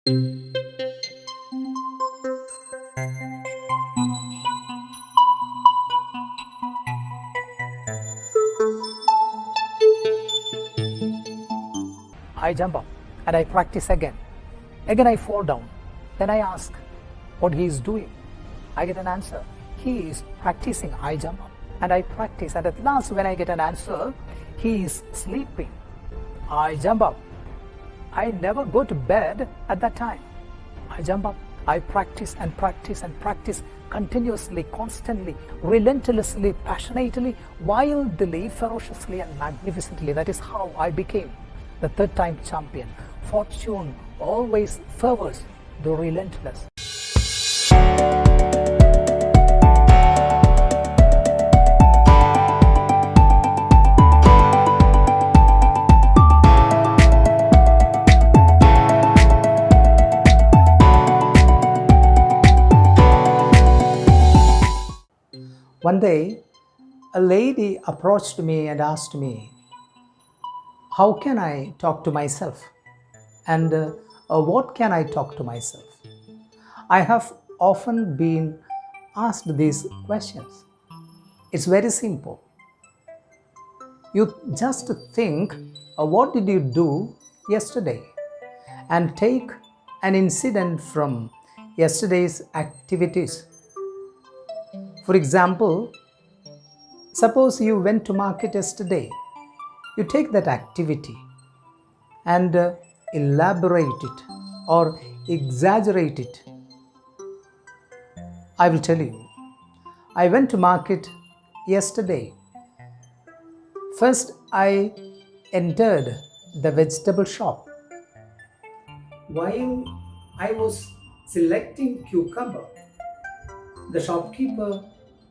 I jump up and I practice again. Again I fall down. Then I ask what he is doing. I get an answer. He is practicing. I jump up and I practice. And at last when I get an answer, he is sleeping. I jump up. I never go to bed at that time. I jump up. I practice and practice and practice continuously, constantly, relentlessly, passionately, wildly, ferociously and magnificently. That is how I became the third time champion. Fortune always favors the relentless. One day, a lady approached me and asked me, how can I talk to myself? And what can I talk to myself? I have often been asked these questions. It's very simple. You just think, what did you do yesterday? And take an incident from yesterday's activities. For example, suppose you went to market yesterday. You take that activity and elaborate it or exaggerate it. I will tell you. I went to market yesterday. First, I entered the vegetable shop. While I was selecting cucumber, the shopkeeper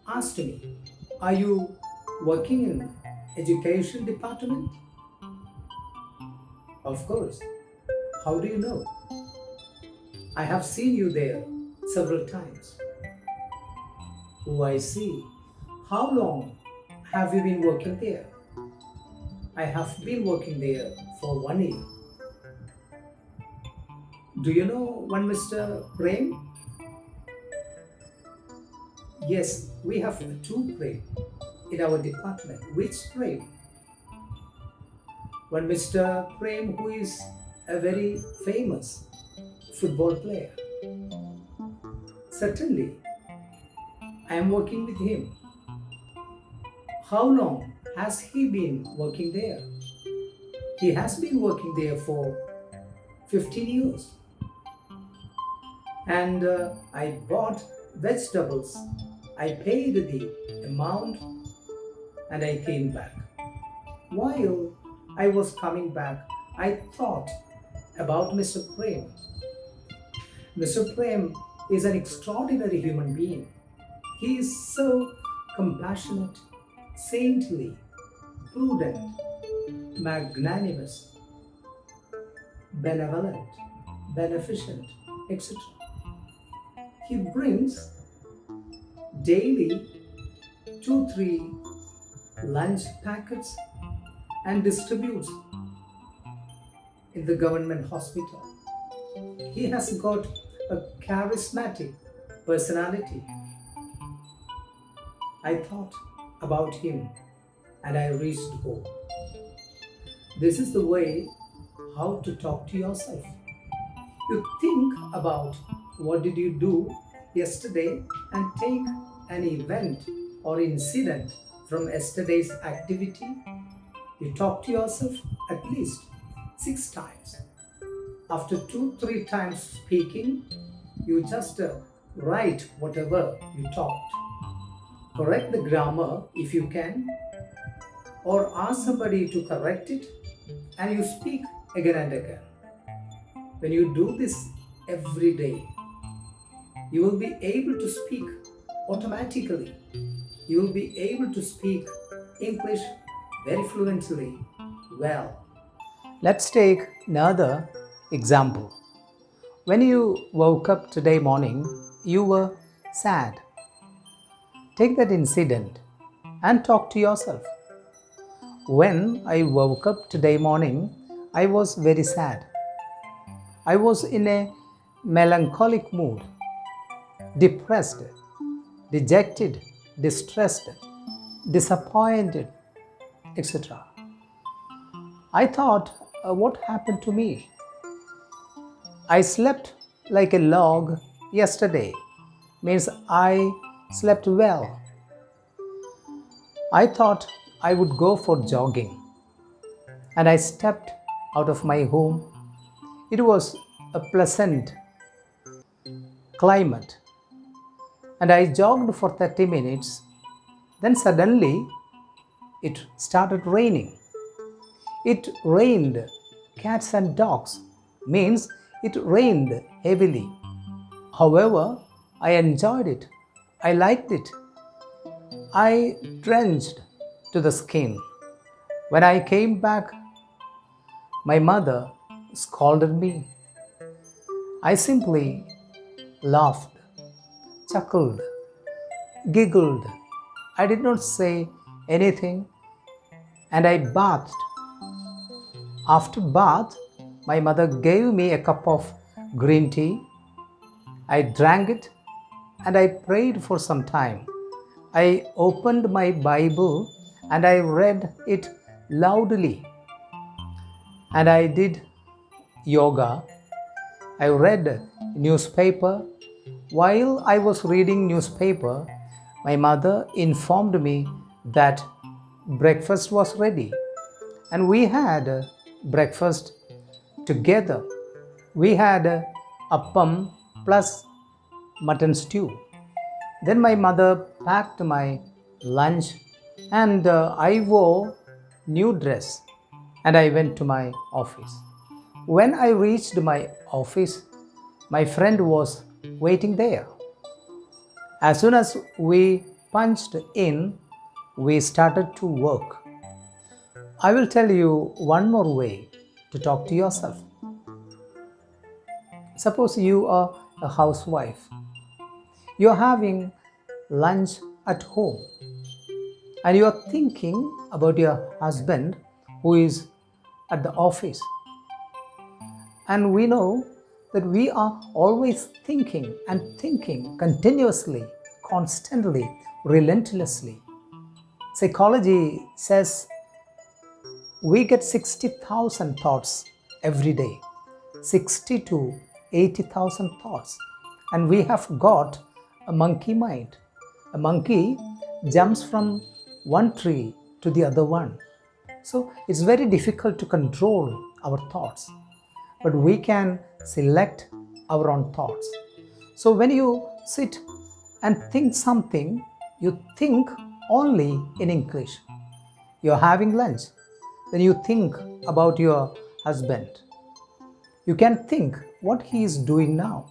asked me, are you working in education department? Of course. How do you know? I have seen you there several times. Oh, I see. How long have you been working there? I have been working there for 1 year. Do you know one Mr. Prem? Yes, we have two Prem in our department. Which Prem? One Mr. Prem who is a very famous football player. Certainly, I am working with him. How long has he been working there? He has been working there for 15 years. And I bought vegetables. I paid the amount and I came back. While I was coming back, I thought about Mr. Prem. Mr. Prem is an extraordinary human being. He is so compassionate, saintly, prudent, magnanimous, benevolent, beneficent, etc. He brings daily 2-3 lunch packets and distributes in the government hospital. He has got a charismatic personality. I thought about him and I reached home. This is the way how to talk to yourself. You think about what did you do yesterday and take an event or incident from yesterday's activity. You talk to yourself at least 6 times. After 2-3 times speaking, you just write whatever you talked. Correct the grammar if you can, or ask somebody to correct it, and you speak again and again. When you do this every day, you will be able to speak automatically. You will be able to speak English very fluently, well. Let's take another example. When you woke up today morning, you were sad. Take that incident and talk to yourself. When I woke up today morning, I was very sad. I was in a melancholic mood, depressed, dejected, distressed, disappointed, etc. I thought, what happened to me? I slept like a log yesterday, means I slept well. I thought I would go for jogging, and I stepped out of my home. It was a pleasant climate, and I jogged for 30 minutes. Then suddenly it started raining. It rained cats and dogs, means it rained heavily. However, I enjoyed it. I liked it. I drenched to the skin. When I came back, my mother scolded me. I simply laughed, chuckled, giggled. I did not say anything, and I bathed. After bath, my mother gave me a cup of green tea. I drank it and I prayed for some time. I opened my Bible and I read it loudly. And I did yoga. I read newspaper. While I was reading newspaper, my mother informed me that breakfast was ready, and we had breakfast together. We had appam plus mutton stew. Then my mother packed my lunch, and I wore new dress and I went to my office. When I reached my office, my friend was waiting there. As soon as we punched in, we started to work. I will tell you one more way to talk to yourself. Suppose you are a housewife. You are having lunch at home and you are thinking about your husband who is at the office. And we know that we are always thinking and thinking continuously, constantly, relentlessly. Psychology says we get 60,000 thoughts every day, 60 to 80,000 thoughts. And we have got a monkey mind. A monkey jumps from one tree to the other one. So it's very difficult to control our thoughts. But we can select our own thoughts. So when you sit and think something, you think only in English. You're having lunch. Then you think about your husband. You can think what he is doing now.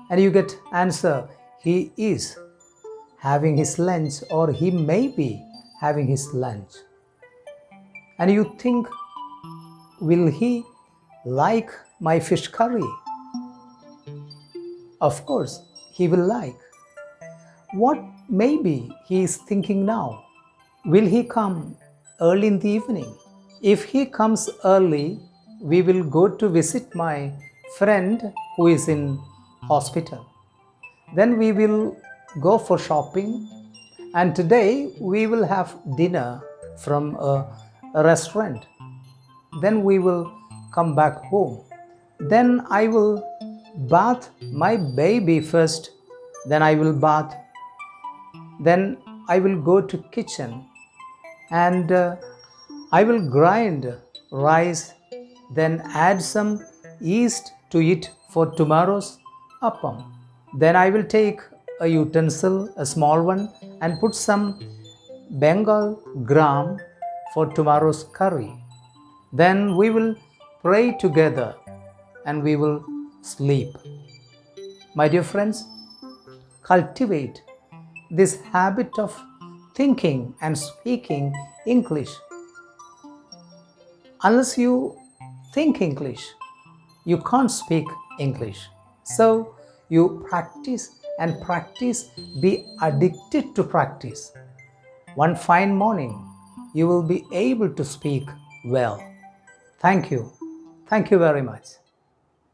And you get answer, he is having his lunch or he may be having his lunch. And you think, will he like my fish curry? Of course, he will like. What maybe he is thinking now? Will he come early in the evening? If he comes early, we will go to visit my friend who is in hospital. Then we will go for shopping, and today we will have dinner from a restaurant. Then we will come back home. Then I will bath my baby first. Then I will bath. Then I will go to kitchen and I will grind rice. Then add some yeast to it for tomorrow's appam. Then I will take a utensil, a small one, and put some Bengal gram for tomorrow's curry. Then we will pray together and we will sleep. My dear friends, cultivate this habit of thinking and speaking English. Unless you think English, you can't speak English. So you practice and practice, be addicted to practice. One fine morning, you will be able to speak well. Thank you. Thank you very much.